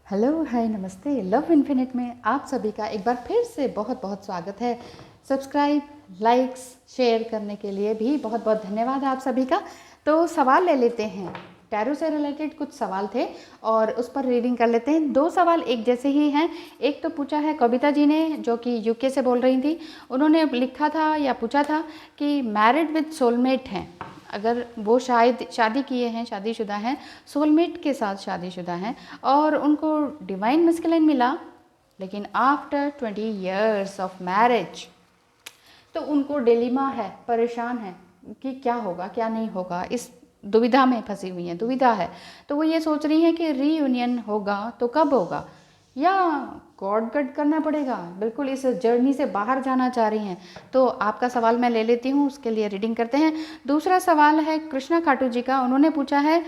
Hello, हाय, नमस्ते। Love infinite में आप सभी का एक बार फिर से बहुत बहुत स्वागत है। सब्सक्राइब, लाइक्स, शेयर करने के लिए भी बहुत बहुत धन्यवाद आप सभी का। तो सवाल ले लेते हैं। टैरो से रिलेटेड कुछ सवाल थे और उस पर रीडिंग कर लेते हैं। दो सवाल एक जैसे ही हैं। एक तो पूछा है कविता जी ने, जो कि यूके से बोल रही थी। उन्होंने लिखा था या पूछा था कि मैरिड विद सोलमेट हैं, अगर वो शायद शादी किए हैं, शादीशुदा हैं, सोलमेट के साथ शादीशुदा हैं और उनको डिवाइन मस्कुलिन मिला, लेकिन आफ्टर 20 years ऑफ मैरिज तो उनको डिलेमा है, परेशान है कि क्या होगा क्या नहीं होगा। इस दुविधा में फंसी हुई हैं, दुविधा है। तो वो ये सोच रही हैं कि रीयूनियन होगा तो कब होगा, या गॉड कट करना पड़ेगा, बिल्कुल इस जर्नी से बाहर जाना चाह रही हैं। तो आपका सवाल मैं ले लेती हूँ, उसके लिए रीडिंग करते हैं। दूसरा सवाल है कृष्णा खाटू जी का। उन्होंने पूछा है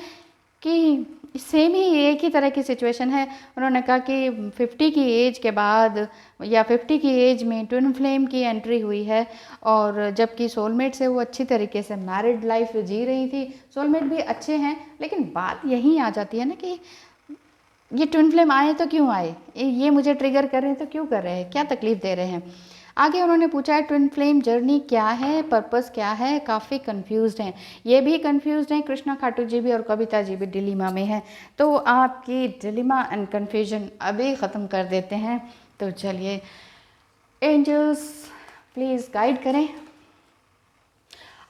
कि सेम ही एक ही तरह की सिचुएशन है। उन्होंने कहा कि 50 की एज के बाद या 50 की एज में ट्विन फ्लेम की एंट्री हुई है, और जबकि सोलमेट से वो अच्छी तरीके से मैरिड लाइफ जी रही थी। सोलमेट भी अच्छे हैं, लेकिन बात यहीं आ जाती है ना कि ये ट्विन फ्लेम आए तो क्यों आए, ये मुझे ट्रिगर कर रहे हैं तो क्यों कर रहे हैं, क्या तकलीफ दे रहे हैं। आगे उन्होंने पूछा है ट्विन फ्लेम जर्नी क्या है, पर्पस क्या है। काफ़ी कंफ्यूज्ड हैं, ये भी कंफ्यूज्ड हैं, कृष्णा खाटू जी भी और कविता जी भी डिलीमा में हैं। तो आपकी डिलीमा एंड कंफ्यूजन अभी ख़त्म कर देते हैं। तो चलिए, एंजल्स प्लीज़ गाइड करें।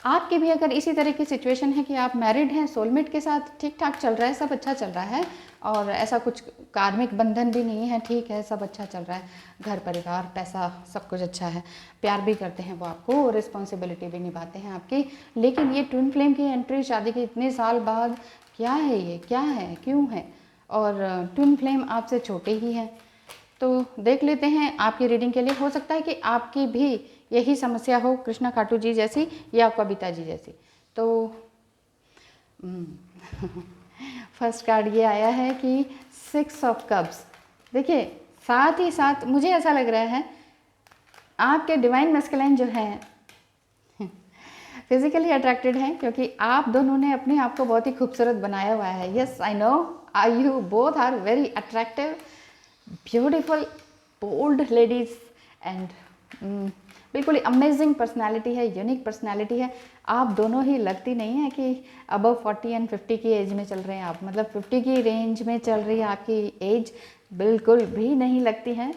आपकी भी अगर इसी तरह की सिचुएशन है कि आप मैरिड हैं, सोलमेट के साथ ठीक ठाक चल रहा है, सब अच्छा चल रहा है, और ऐसा कुछ कार्मिक बंधन भी नहीं है, ठीक है, सब अच्छा चल रहा है, घर परिवार पैसा सब कुछ अच्छा है, प्यार भी करते हैं वो आपको, रिस्पॉन्सिबिलिटी भी निभाते हैं आपकी। लेकिन ये ट्विन फ्लेम की एंट्री शादी के इतने साल बाद, क्या है ये, क्या है, क्यों है, और ट्विन फ्लेम आपसे छोटे ही हैं। तो देख लेते हैं आपकी रीडिंग के लिए। हो सकता है कि आपकी भी यही समस्या हो, कृष्णा खाटू जी जैसी या कविता जी जैसी। तो फर्स्ट कार्ड ये आया है कि 6 ऑफ कप्स। देखिए, साथ ही साथ मुझे ऐसा लग रहा है आपके डिवाइन मैस्कुलिन जो है फिजिकली अट्रैक्टेड हैं, क्योंकि आप दोनों ने अपने आप को बहुत ही खूबसूरत बनाया हुआ है। Yes, I know, I you both are very attractive, beautiful, bold ladies and बिल्कुल अमेजिंग पर्सनालिटी है, यूनिक पर्सनालिटी है। आप दोनों ही लगती नहीं है कि अबव 40 एंड 50 की एज में चल रहे हैं आप, मतलब 50 की रेंज में चल रही है आपकी एज, बिल्कुल भी नहीं लगती हैं।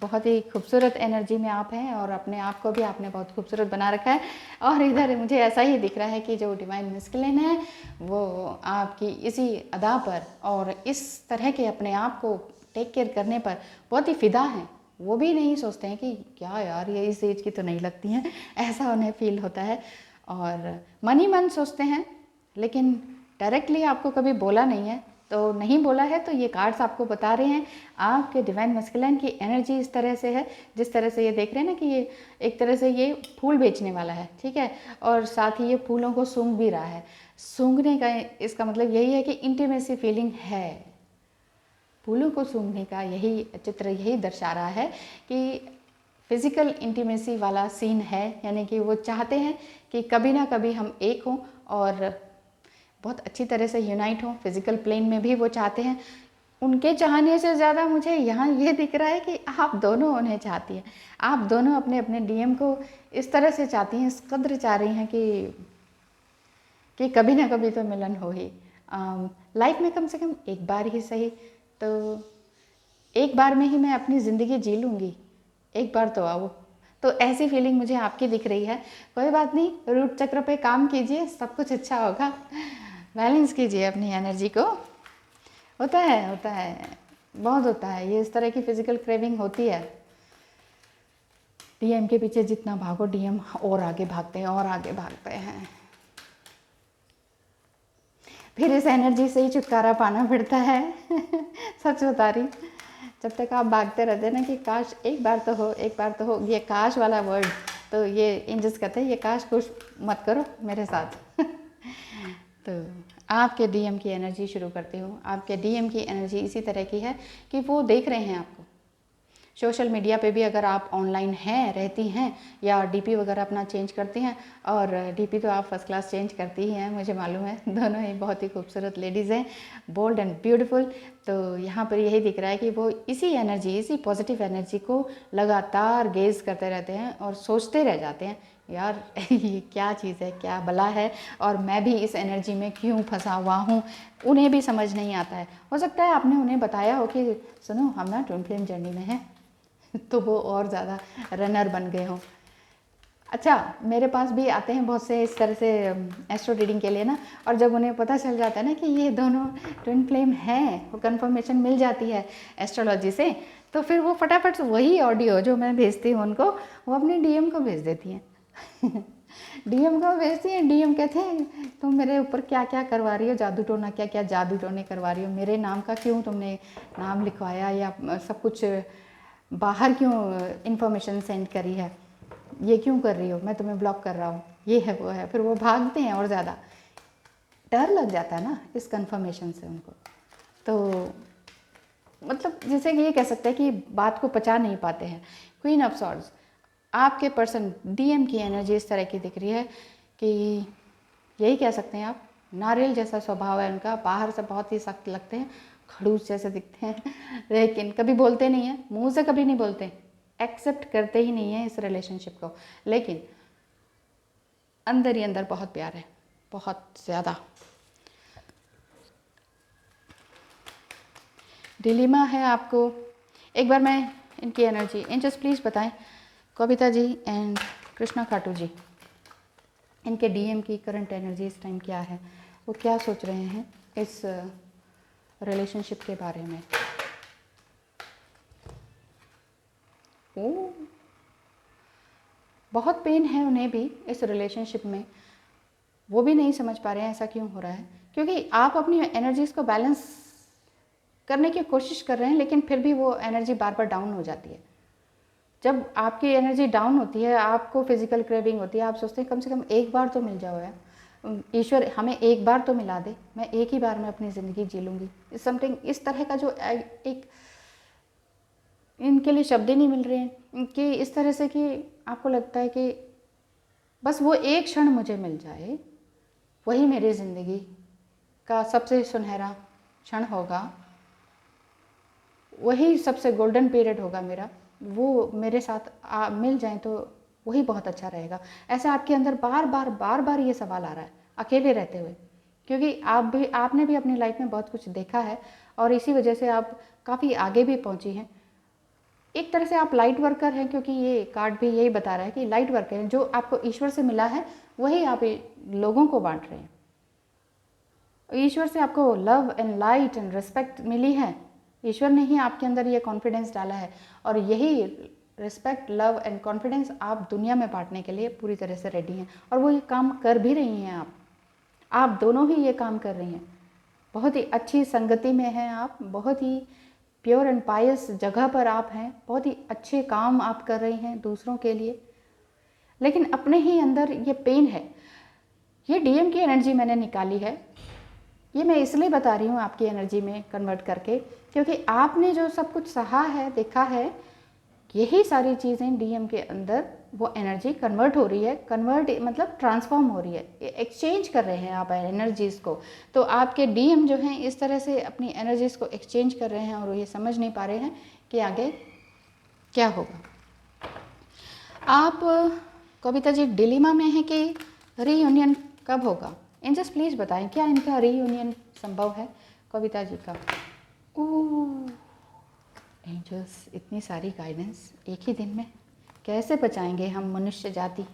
बहुत ही खूबसूरत एनर्जी में आप हैं और अपने आप को भी आपने बहुत खूबसूरत बना रखा है। और इधर मुझे ऐसा ही दिख रहा है कि जो डिवाइन मैस्कुलिन है वो आपकी इसी अदा पर और इस तरह के अपने आप को टेक केयर करने पर बहुत ही फिदा हैं। वो भी नहीं सोचते हैं कि क्या यार ये इस एज की तो नहीं लगती हैं, ऐसा उन्हें फील होता है। और मन ही मन सोचते हैं, लेकिन डायरेक्टली आपको कभी बोला नहीं है। तो नहीं बोला है तो ये कार्ड्स आपको बता रहे हैं आपके डिवाइन मैस्कुलिन की एनर्जी इस तरह से है, जिस तरह से ये देख रहे हैं ना कि ये एक तरह से ये फूल बेचने वाला है, ठीक है, और साथ ही ये फूलों को सूंघ भी रहा है। सूंघने का इसका मतलब यही है कि इंटीमेसी फीलिंग है। फूलों को सूंघने का यही चित्र यही दर्शा रहा है कि फिज़िकल इंटीमेसी वाला सीन है, यानी कि वो चाहते हैं कि कभी ना कभी हम एक हों और बहुत अच्छी तरह से यूनाइट हों। फिज़िकल प्लेन में भी वो चाहते हैं। उनके चाहने से ज़्यादा मुझे यहाँ ये दिख रहा है कि आप दोनों उन्हें चाहती हैं। आप दोनों अपने अपने डीएम को इस तरह से चाहती हैं, इस कदर चाह रही हैं कि कभी ना कभी तो मिलन हो ही, लाइफ में कम से कम एक बार ही सही। तो एक बार में ही मैं अपनी ज़िंदगी जी लूँगी, एक बार तो आओ। तो ऐसी फीलिंग मुझे आपकी दिख रही है। कोई बात नहीं, रूट चक्र पे काम कीजिए, सब कुछ अच्छा होगा। बैलेंस कीजिए अपनी एनर्जी को। होता है, बहुत होता है, ये इस तरह की फिज़िकल क्रेविंग होती है। डीएम के पीछे जितना भागो, डीएम और आगे भागते हैं और आगे भागते हैं। फिर इस एनर्जी से ही छुटकारा पाना पड़ता है। सच बता रही, जब तक आप भागते रहते हैं ना कि काश एक बार तो हो, एक बार तो हो, ये काश वाला वर्ड, तो ये एंजल्स कहते हैं ये काश कुछ मत करो मेरे साथ। तो आपके डीएम की एनर्जी शुरू करती हूँ। आपके डीएम की एनर्जी इसी तरह की है कि वो देख रहे हैं आपको, सोशल मीडिया पे भी अगर आप ऑनलाइन हैं, रहती हैं, या डीपी वगैरह अपना चेंज करती हैं, और डीपी तो आप फर्स्ट क्लास चेंज करती ही हैं, मुझे मालूम है, दोनों ही बहुत ही खूबसूरत लेडीज़ हैं, बोल्ड एंड ब्यूटीफुल। तो यहाँ पर यही दिख रहा है कि वो इसी एनर्जी, इसी पॉजिटिव एनर्जी को लगातार गेज करते रहते हैं और सोचते रह जाते हैं, यार ये क्या चीज़ है, क्या भला है, और मैं भी इस एनर्जी में क्यों फंसा हुआ हूँ। उन्हें भी समझ नहीं आता है। हो सकता है आपने उन्हें बताया हो कि सुनो हम ना ट्विन फ्लेम जर्नी में हैं, तो वो और ज़्यादा रनर बन गए हों। अच्छा, मेरे पास भी आते हैं बहुत से इस तरह से एस्ट्रो रीडिंग के लिए ना, और जब उन्हें पता चल जाता है ना कि ये दोनों ट्विन फ्लेम हैं, वो कंफर्मेशन मिल जाती है एस्ट्रोलॉजी से, तो फिर वो फटाफट वही ऑडियो जो मैं भेजती हूँ उनको, वो अपने डीएम को भेज देती हैं। डीएम को भेजती हैं, डीएम कहते हैं तुम मेरे ऊपर क्या क्या करवा रही हो, जादू टोना, क्या क्या जादू टोने करवा रही हो, मेरे नाम का क्यों तुमने नाम लिखवाया, या सब कुछ बाहर क्यों इन्फॉर्मेशन सेंड करी है, ये क्यों कर रही हो, मैं तुम्हें ब्लॉक कर रहा हूँ, ये है वो है। फिर वो भागते हैं और ज़्यादा डर लग जाता है ना इस कंफर्मेशन से उनको। तो मतलब जैसे कि ये कह सकते हैं कि बात को पचा नहीं पाते हैं। क्वीन ऑफ सॉर्ड्स, आपके पर्सन डीएम की एनर्जी इस तरह की दिख रही है कि यही कह सकते हैं आप, नारियल जैसा स्वभाव है उनका, बाहर से बहुत ही सख्त लगते हैं, खड़ूस जैसे दिखते हैं, लेकिन कभी बोलते नहीं हैं, मुंह से कभी नहीं बोलते, एक्सेप्ट करते ही नहीं है इस रिलेशनशिप को, लेकिन अंदर ही अंदर बहुत प्यार है, बहुत ज़्यादा। डिलीमा है आपको। एक बार मैं इनकी एनर्जी, एंजल्स प्लीज़ बताएं, कविता जी एंड कृष्णा खाटू जी, इनके डीएम की करंट एनर्जी इस टाइम क्या है, वो क्या सोच रहे हैं इस रिलेशनशिप के बारे में। ओ, बहुत पेन है उन्हें भी इस रिलेशनशिप में, वो भी नहीं समझ पा रहे हैं ऐसा क्यों हो रहा है, क्योंकि आप अपनी एनर्जीज को बैलेंस करने की कोशिश कर रहे हैं, लेकिन फिर भी वो एनर्जी बार बार डाउन हो जाती है। जब आपकी एनर्जी डाउन होती है, आपको फिजिकल क्रेविंग होती है, आप सोचते हैं कम से कम एक बार तो मिल जाओ यार, ईश्वर हमें एक बार तो मिला दे, मैं एक ही बार में अपनी ज़िंदगी जी लूँगी, समथिंग इस तरह का जो एक इनके लिए शब्द ही नहीं मिल रहे हैं कि इस तरह से कि आपको लगता है कि बस वो एक क्षण मुझे मिल जाए, वही मेरी ज़िंदगी का सबसे सुनहरा क्षण होगा, वही सबसे गोल्डन पीरियड होगा मेरा, वो मेरे साथ मिल जाए तो वही बहुत अच्छा रहेगा। ऐसा आपके अंदर बार बार ये सवाल आ रहा है अकेले रहते हुए, क्योंकि आपने भी अपनी लाइफ में बहुत कुछ देखा है और इसी वजह से आप काफ़ी आगे भी पहुंची हैं। एक तरह से आप लाइट वर्कर हैं, क्योंकि ये कार्ड भी यही बता रहा है कि लाइट वर्कर हैं, जो आपको ईश्वर से मिला है वही आप लोगों को बांट रहे हैं। ईश्वर से आपको love and light and respect मिली है, ईश्वर ने ही आपके अंदर ये कॉन्फिडेंस डाला है, और यही रिस्पेक्ट, लव एंड कॉन्फिडेंस आप दुनिया में बांटने के लिए पूरी तरह से रेडी हैं, और वो ये काम कर भी रही हैं। आप दोनों ही ये काम कर रही हैं, बहुत ही अच्छी संगति में हैं आप, बहुत ही प्योर एंड पायस जगह पर आप हैं, बहुत ही अच्छे काम आप कर रही हैं दूसरों के लिए, लेकिन अपने ही अंदर ये पेन है। ये डीएम की एनर्जी मैंने निकाली है, ये मैं इसलिए बता रही हूँ आपकी एनर्जी में कन्वर्ट करके, क्योंकि आपने जो सब कुछ सहा है, देखा है, यही सारी चीज़ें डीएम के अंदर वो एनर्जी कन्वर्ट हो रही है, कन्वर्ट मतलब ट्रांसफॉर्म हो रही है, एक्सचेंज कर रहे हैं आप एनर्जीज़ को। तो आपके डीएम जो हैं इस तरह से अपनी एनर्जीज़ को एक्सचेंज कर रहे हैं, और वो ये समझ नहीं पा रहे हैं कि आगे क्या होगा। आप कविता जी डिलीमा में हैं कि रीयूनियन कब होगा। एंजल्स प्लीज़ बताएं, क्या इनका रीयूनियन संभव है कविता जी का। एंजल्स, इतनी सारी गाइडेंस एक ही दिन में कैसे बचाएंगे हम मनुष्य जाति।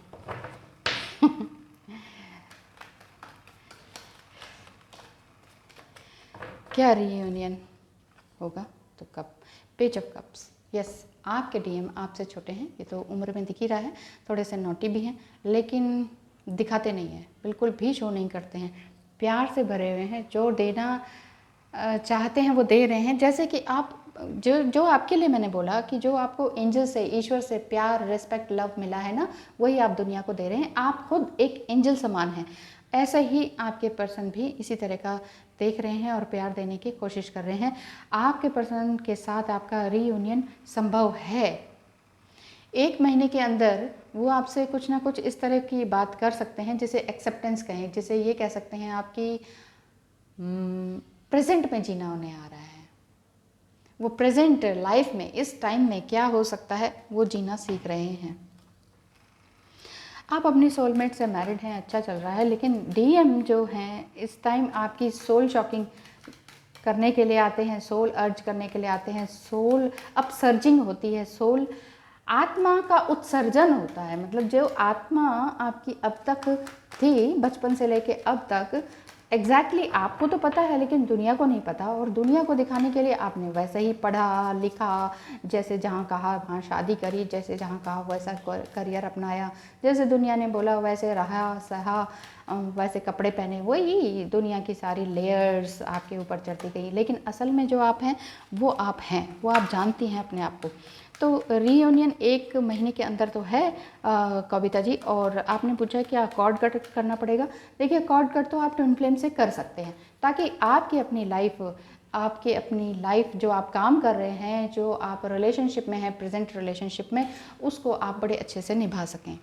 क्या रीयूनियन होगा तो कब। पेज ऑफ कप्स, यस, आपके डीएम आपसे छोटे हैं, ये तो उम्र में दिख ही रहा है, थोड़े से नोटी भी हैं, लेकिन दिखाते नहीं हैं, बिल्कुल भी शो नहीं करते हैं, प्यार से भरे हुए हैं, जो देना चाहते हैं वो दे रहे हैं। जैसे कि आप जो आपके लिए मैंने बोला कि जो आपको एंजल से, ईश्वर से प्यार, रिस्पेक्ट, लव मिला है ना, वही आप दुनिया को दे रहे हैं। आप खुद एक एंजल समान हैं, ऐसा ही आपके पर्सन भी इसी तरह का देख रहे हैं और प्यार देने की कोशिश कर रहे हैं। आपके पर्सन के साथ आपका रीयूनियन संभव है। 1 महीने के अंदर वो आपसे कुछ ना कुछ इस तरह की बात कर सकते हैं जिसे एक्सेप्टेंस कहें, जिसे ये कह सकते हैं आपकी प्रेजेंट में जीना उन्हें आ रहा है। वो प्रेजेंट लाइफ में इस टाइम में क्या हो सकता है वो जीना सीख रहे हैं। आप अपनी सोलमेट से मैरिड हैं, अच्छा चल रहा है, लेकिन डीएम जो हैं इस टाइम आपकी सोल शॉकिंग करने के लिए आते हैं, सोल अर्ज करने के लिए आते हैं, सोल अपसर्जिंग होती है, सोल आत्मा का उत्सर्जन होता है। मतलब जो आत्मा आपकी अब तक थी, बचपन से लेके अब तक, एग्जैक्टली आपको तो पता है लेकिन दुनिया को नहीं पता, और दुनिया को दिखाने के लिए आपने वैसे ही पढ़ा लिखा, जैसे जहाँ कहा वहाँ शादी करी, जैसे जहाँ कहा वैसा करियर अपनाया, जैसे दुनिया ने बोला वैसे रहा सहा, वैसे कपड़े पहने, वही दुनिया की सारी लेयर्स आपके ऊपर चढ़ती गई। लेकिन असल में जो आप हैं वो आप हैं, वो आप जानती हैं अपने आप को। तो रीयूनियन 1 महीने के अंदर तो है कविता जी। और आपने पूछा क्या कॉर्ड कट करना पड़ेगा? देखिए, कॉर्ड कट तो आप ट्विन फ्लेम से कर सकते हैं, ताकि आपकी अपनी लाइफ जो आप काम कर रहे हैं, जो आप रिलेशनशिप में हैं, प्रेजेंट रिलेशनशिप में, उसको आप बड़े अच्छे से निभा सकें।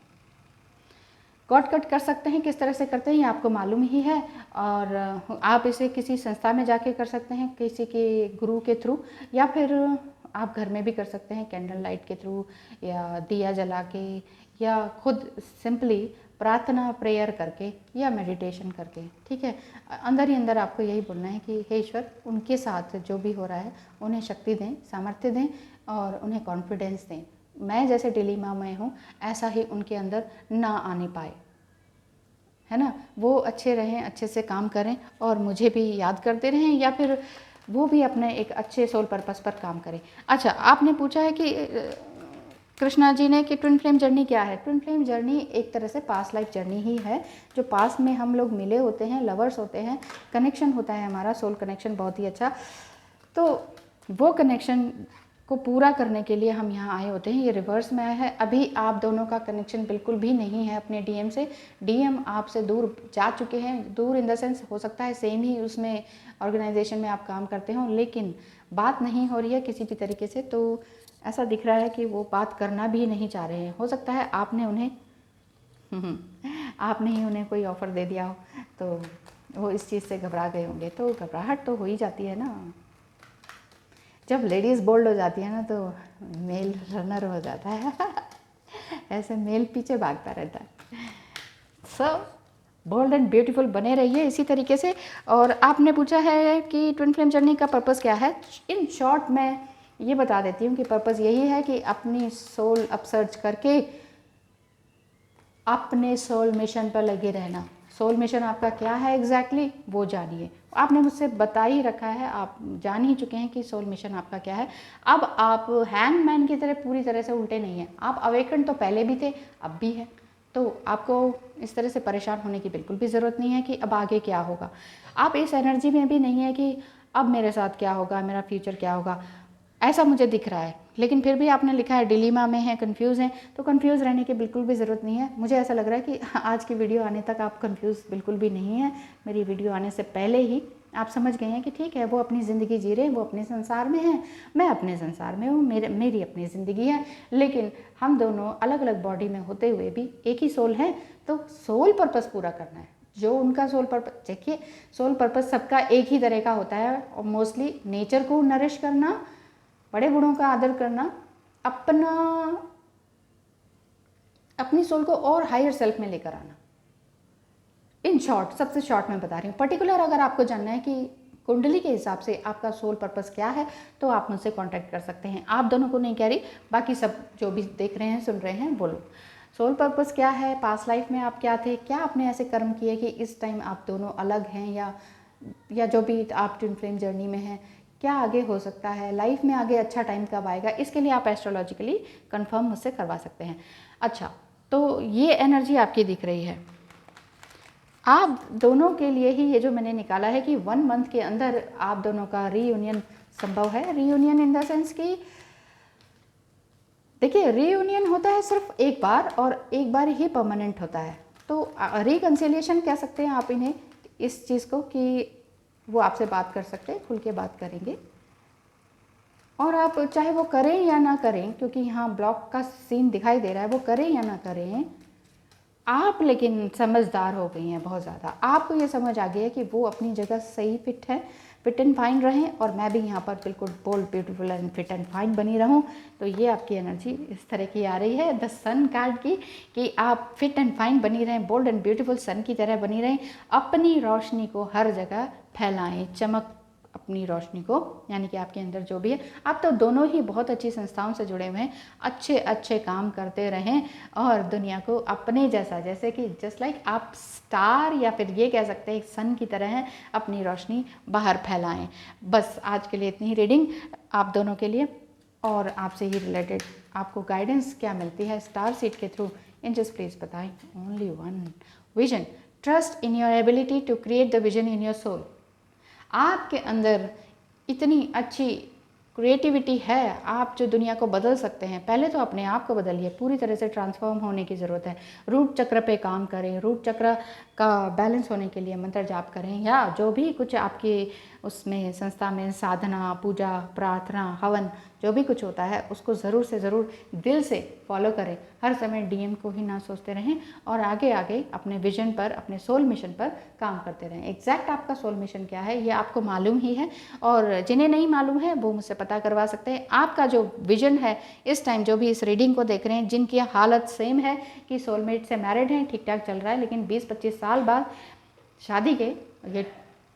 कॉर्ड कट कर सकते हैं, किस तरह से करते हैं ये आपको मालूम ही है, और आप इसे किसी संस्था में जाके कर सकते हैं, किसी के गुरु के थ्रू, या फिर आप घर में भी कर सकते हैं कैंडल लाइट के थ्रू, या दिया जला के, या खुद सिंपली प्रार्थना प्रेयर करके, या मेडिटेशन करके। ठीक है, अंदर ही अंदर आपको यही बोलना है कि हे ईश्वर, उनके साथ जो भी हो रहा है उन्हें शक्ति दें, सामर्थ्य दें, और उन्हें कॉन्फिडेंस दें। मैं जैसे डिलीमा में हूँ ऐसा ही उनके अंदर ना आने पाए, है ना। वो अच्छे रहें, अच्छे से काम करें, और मुझे भी याद करते रहें, या फिर वो भी अपने एक अच्छे सोल पर्पस पर काम करें। अच्छा, आपने पूछा है कि कृष्णा जी ने कि ट्विन फ्लेम जर्नी क्या है। ट्विन फ्लेम जर्नी एक तरह से पास्ट लाइफ जर्नी ही है, जो पास्ट में हम लोग मिले होते हैं, लवर्स होते हैं, कनेक्शन होता है हमारा, सोल कनेक्शन बहुत ही अच्छा। तो वो कनेक्शन को पूरा करने के लिए हम यहाँ आए होते हैं। ये रिवर्स में आया है। अभी आप दोनों का कनेक्शन बिल्कुल भी नहीं है अपने डीएम से। डीएम आपसे दूर जा चुके हैं, दूर इन द सेंस हो सकता है सेम ही उसमें ऑर्गेनाइजेशन में आप काम करते हो, लेकिन बात नहीं हो रही है किसी भी तरीके से। तो ऐसा दिख रहा है कि वो बात करना भी नहीं चाह रहे हैं। हो सकता है आपने ही उन्हें कोई ऑफ़र दे दिया हो, तो वो इस चीज़ से घबरा गए होंगे। तो घबराहट तो हो ही जाती है ना, जब लेडीज़ बोल्ड हो जाती है ना, तो मेल रनर हो जाता है ऐसे मेल पीछे भागता रहता है। सो बोल्ड एंड ब्यूटीफुल बने रहिए इसी तरीके से। और आपने पूछा है कि ट्विन फ्लेम जर्नी का पर्पस क्या है। इन शॉर्ट मैं ये बता देती हूँ कि पर्पस यही है कि अपनी सोल अपसर्च करके अपने सोल मिशन पर लगे रहना। सोल मिशन आपका क्या है एग्जैक्टली वो जानिए। आपने मुझसे बता ही रखा है, आप जान ही चुके हैं कि सोल मिशन आपका क्या है। अब आप हैंगमैन की तरह पूरी तरह से उल्टे नहीं हैं। आप अवेकन तो पहले भी थे, अब भी है। तो आपको इस तरह से परेशान होने की बिल्कुल भी ज़रूरत नहीं है कि अब आगे क्या होगा। आप इस एनर्जी में भी नहीं है कि अब मेरे साथ क्या होगा, मेरा फ्यूचर क्या होगा, ऐसा मुझे दिख रहा है। लेकिन फिर भी आपने लिखा है डिलीमा में है, कंफ्यूज हैं, तो कंफ्यूज रहने की बिल्कुल भी ज़रूरत नहीं है। मुझे ऐसा लग रहा है कि आज की वीडियो आने तक आप कंफ्यूज बिल्कुल भी नहीं है। मेरी वीडियो आने से पहले ही आप समझ गए हैं कि ठीक है, वो अपनी ज़िंदगी जी रहे हैं, वो अपने संसार में हैं, मैं अपने संसार में हूँ, मेरी अपनी ज़िंदगी है। लेकिन हम दोनों अलग अलग बॉडी में होते हुए भी एक ही सोल हैं, तो सोल पर्पस पूरा करना है। जो उनका सोल पर्पस, देखिए सोल पर्पस सबका एक ही तरह का होता है, और मोस्टली नेचर को नरिश करना, बड़े बूढ़ों का आदर करना, अपनी सोल को और हायर सेल्फ में लेकर आना। इन शॉर्ट, सबसे शॉर्ट में बता रही हूँ। पर्टिकुलर अगर आपको जानना है कि कुंडली के हिसाब से आपका सोल पर्पस क्या है, तो आप मुझसे कांटेक्ट कर सकते हैं। आप दोनों को नहीं कह रही, बाकी सब जो भी देख रहे हैं सुन रहे हैं, बोलो सोल पर्पस क्या है, पास्ट लाइफ में आप क्या थे, क्या आपने ऐसे कर्म किए कि इस टाइम आप दोनों अलग हैं, या जो भी आप ट्विन फ्लेम जर्नी में हैं, क्या आगे हो सकता है, लाइफ में आगे अच्छा टाइम कब आएगा, इसके लिए आप एस्ट्रोलॉजिकली कंफर्म मुझसे करवा सकते हैं। अच्छा, तो ये एनर्जी आपकी दिख रही है। आप दोनों के लिए ही ये जो मैंने निकाला है कि 1 मंथ के अंदर आप दोनों का रीयूनियन संभव है। रीयूनियन इन द सेंस कि देखिए, रीयूनियन होता है सिर्फ एक बार, और एक बार ही परमानेंट होता है। तो रिकंसिलिएशन कह सकते हैं आप इन्हें, इस चीज़ को, कि वो आपसे बात कर सकते हैं, खुल के बात करेंगे। और आप चाहे वो करें या ना करें, क्योंकि यहाँ ब्लॉक का सीन दिखाई दे रहा है, वो करें या ना करें, आप लेकिन समझदार हो गई हैं बहुत ज़्यादा। आपको ये समझ आ गई है कि वो अपनी जगह सही फिट है, फिट एंड फाइन रहें, और मैं भी यहाँ पर बिल्कुल bold, beautiful and fit and fine बनी रहूँ। तो ये आपकी एनर्जी इस तरह की आ रही है द सन कार्ड की, कि आप फिट एंड फाइन बनी रहें, बोल्ड एंड ब्यूटीफुल सन की तरह बनी रहें, अपनी रोशनी को हर जगह फैलाएं, चमक अपनी रोशनी को, यानी कि आपके अंदर जो भी है। आप तो दोनों ही बहुत अच्छी संस्थाओं से जुड़े हुए हैं, अच्छे अच्छे काम करते रहें और दुनिया को अपने जैसा, जैसे कि जस्ट लाइक आप स्टार या फिर ये कह सकते हैं एक सन की तरह हैं, अपनी रोशनी बाहर फैलाएं। बस आज के लिए इतनी ही रीडिंग आप दोनों के लिए, और आपसे ही रिलेटेड आपको गाइडेंस क्या मिलती है स्टार सीड के थ्रू, एंजल्स प्लीज़ बताएं। Only one vision, trust in your ability to create the vision in your soul. आपके अंदर इतनी अच्छी क्रिएटिविटी है, आप जो दुनिया को बदल सकते हैं। पहले तो अपने आप को बदलिए, पूरी तरह से ट्रांसफॉर्म होने की ज़रूरत है। रूट चक्र पे काम करें, रूट चक्र का बैलेंस होने के लिए मंत्र जाप करें, या जो भी कुछ आपकी उसमें संस्था में साधना, पूजा, प्रार्थना, हवन जो भी कुछ होता है उसको ज़रूर से ज़रूर दिल से फॉलो करें। हर समय डीएम को ही ना सोचते रहें, और आगे आगे अपने विजन पर, अपने सोल मिशन पर काम करते रहें। एग्जैक्ट आपका सोल मिशन क्या है ये आपको मालूम ही है, और जिन्हें नहीं मालूम है वो मुझसे पता करवा सकते हैं। आपका जो विजन है इस टाइम, जो भी इस रीडिंग को देख रहे हैं, जिनकी हालत सेम है कि सोलमेट से मैरिड हैं, ठीक ठाक चल रहा है, लेकिन 20-25 साल बाद शादी के ये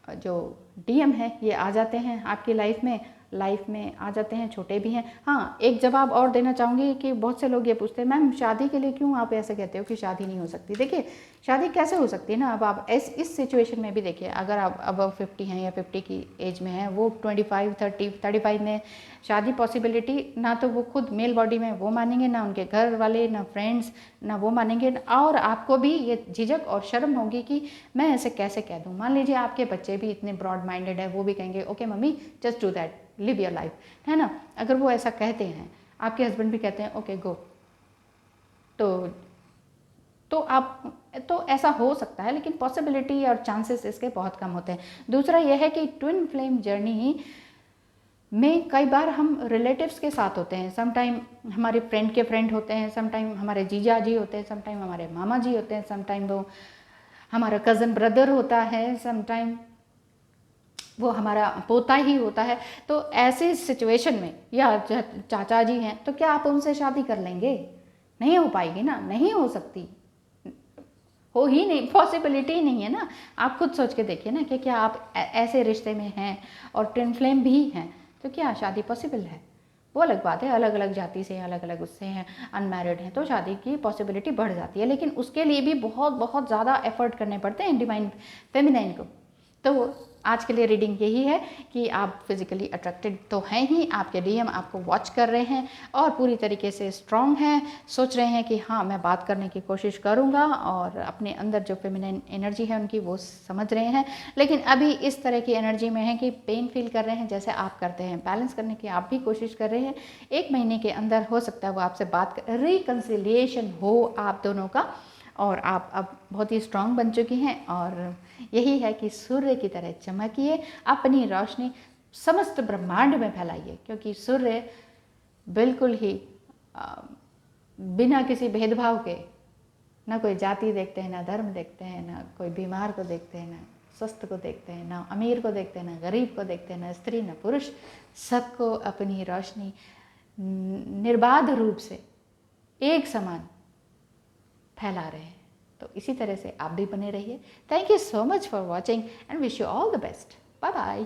जो डीएम है ये आ जाते हैं आपकी लाइफ में आ जाते हैं, छोटे भी हैं। हाँ, एक जवाब और देना चाहूँगी कि बहुत से लोग ये पूछते हैं, मैम शादी के लिए क्यों आप ऐसे कहते हो कि शादी नहीं हो सकती। देखिए, शादी कैसे हो सकती है ना, अब आप इस सिचुएशन में भी देखिए, अगर आप अबव 50 हैं या 50 की एज में हैं, वो 25, 30, 35 में शादी पॉसिबिलिटी, ना तो वो खुद मेल बॉडी में वो मानेंगे, ना उनके घर वाले, ना फ्रेंड्स, ना वो मानेंगे, और आपको भी ये झिझक और शर्म होगी कि मैं ऐसे कैसे कह दूँ। मान लीजिए आपके बच्चे भी इतने ब्रॉड माइंडेड है, वो भी कहेंगे okay mummy just do that, live your life, है ना। अगर वो ऐसा कहते हैं, आपके हस्बैंड भी कहते हैं ओके गो, तो ऐसा हो सकता है, लेकिन पॉसिबिलिटी और चांसेस इसके बहुत कम होते हैं। दूसरा यह है कि ट्विन फ्लेम जर्नी में कई बार हम रिलेटिव्स के साथ होते हैं, समटाइम हमारे फ्रेंड के फ्रेंड होते हैं, समटाइम हमारे जीजा जी होते हैं, समटाइम हमारे मामा जी होते हैं, समटाइम वो हमारा कज़न ब्रदर होता है, समटाइम वो हमारा पोता ही होता है। तो ऐसे सिचुएशन में, या चाचा जी हैं, तो क्या आप उनसे शादी कर लेंगे? नहीं हो पाएगी ना, नहीं हो सकती, हो ही नहीं, पॉसिबिलिटी ही नहीं है ना। आप खुद सोच के देखिए ना कि क्या आप ऐसे रिश्ते में हैं और ट्विन फ्लेम भी हैं, तो क्या शादी पॉसिबल है? वो अलग बात है, अलग अलग जाति से, अलग अलग उससे हैं, अनमैरिड हैं, तो शादी की पॉसिबिलिटी बढ़ जाती है, लेकिन उसके लिए भी बहुत बहुत ज़्यादा एफर्ट करने पड़ते हैं डिवाइन फेमिनाइन को। तो आज के लिए रीडिंग यही है कि आप फिजिकली अट्रैक्टेड तो हैं ही, आपके डीएम आपको वॉच कर रहे हैं और पूरी तरीके से स्ट्रांग हैं, सोच रहे हैं कि हाँ मैं बात करने की कोशिश करूँगा, और अपने अंदर जो फेमिनाइन एनर्जी है उनकी वो समझ रहे हैं, लेकिन अभी इस तरह की एनर्जी में है कि पेन फील कर रहे हैं जैसे आप करते हैं। बैलेंस करने की आप भी कोशिश कर रहे हैं। 1 महीने के अंदर हो सकता है वो आपसे बात कर, रिकन्सिलिएशन हो आप दोनों का, और आप अब बहुत ही स्ट्रांग बन चुकी हैं। और यही है कि सूर्य की तरह चमकिए, अपनी रोशनी समस्त ब्रह्मांड में फैलाइए, क्योंकि सूर्य बिल्कुल ही बिना किसी भेदभाव के, ना कोई जाति देखते हैं, ना धर्म देखते हैं, ना कोई बीमार को देखते हैं, ना स्वस्थ को देखते हैं, ना अमीर को देखते हैं, ना गरीब को देखते हैं, ना स्त्री ना पुरुष, सबको अपनी रोशनी निर्बाध रूप से एक समान फैला रहे हैं। तो इसी तरह से आप भी बने रहिए। Thank you so much for watching and wish you all the best. Bye bye.